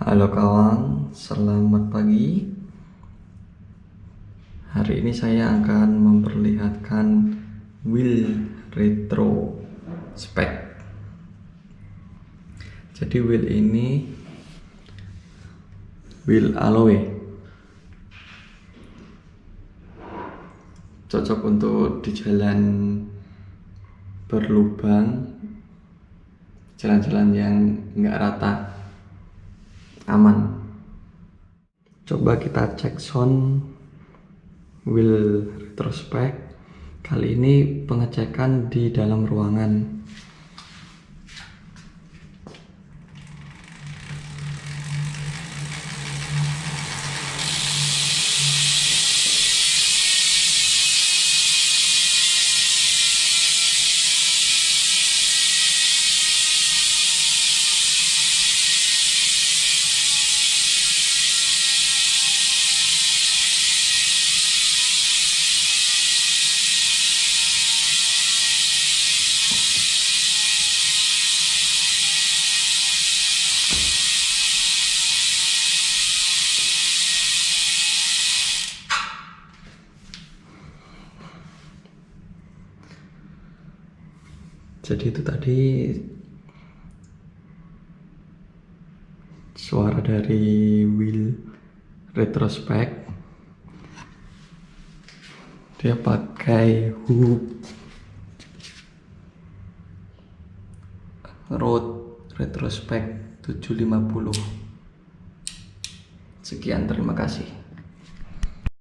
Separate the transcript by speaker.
Speaker 1: Halo kawan, selamat pagi. Hari ini saya akan memperlihatkan wheel retro spec. Jadi wheel ini wheel alloy, cocok untuk di jalan berlubang, jalan-jalan yang nggak rata, aman. Coba kita cek sound wheel retro spec. Kali ini pengecekan di dalam ruangan. Jadi itu tadi suara dari wheel retro spec. Dia pakai hub Road retro spec 750. Sekian, terima kasih.